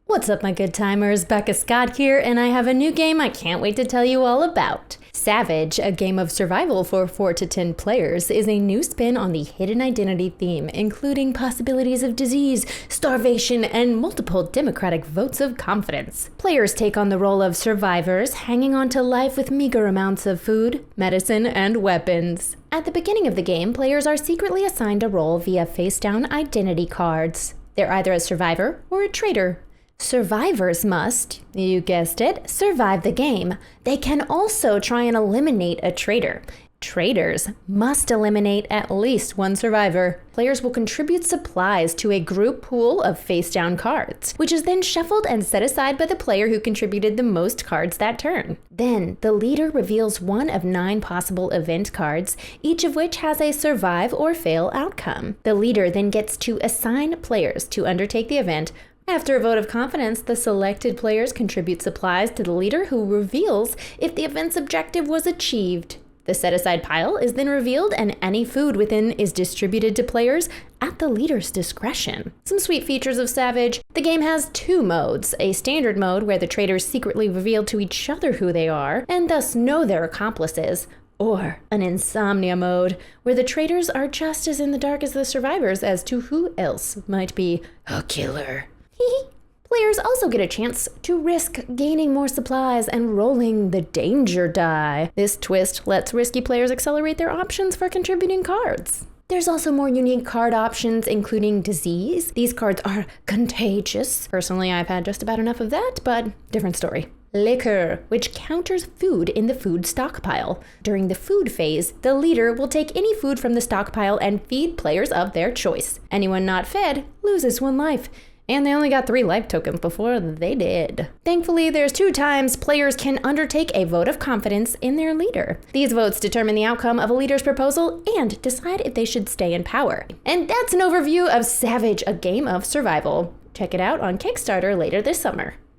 What's up, my good timers? Becca Scott here, and I have a new game I can't wait to tell you all about. Savage, a game of survival for 4 to 10 players, is a new spin on the hidden identity theme, including possibilities of disease, starvation, and multiple democratic votes of confidence. Players take on the role of survivors, hanging on to life with meager amounts of food, medicine, and weapons. At the beginning of the game, players are secretly assigned a role via face-down identity cards. They're either a survivor or a traitor. Survivors must, you guessed it, survive the game. They can also try and eliminate a traitor. Traitors must eliminate at least one survivor. Players will contribute supplies to a group pool of face-down cards, which is then shuffled and set aside by the player who contributed the most cards that turn. Then, the leader reveals one of 9 possible event cards, each of which has a survive or fail outcome. The leader then gets to assign players to undertake the event. After a vote of confidence, the selected players contribute supplies to the leader, who reveals if the event's objective was achieved. The set-aside pile is then revealed, and any food within is distributed to players at the leader's discretion. Some sweet features of Savage. The game has 2 modes, a standard mode where the traitors secretly reveal to each other who they are, and thus know their accomplices, or an insomnia mode, where the traitors are just as in the dark as the survivors as to who else might be a killer. Players also get a chance to risk gaining more supplies and rolling the danger die. This twist lets risky players accelerate their options for contributing cards. There's also more unique card options, including disease. These cards are contagious. Personally, I've had just about enough of that, but different story. Liquor, which counters food in the food stockpile. During the food phase, the leader will take any food from the stockpile and feed players of their choice. Anyone not fed loses 1 life. And they only got 3 life tokens before they did. Thankfully, there's 2 times players can undertake a vote of confidence in their leader. These votes determine the outcome of a leader's proposal and decide if they should stay in power. And that's an overview of Savage, a game of survival. Check it out on Kickstarter later this summer.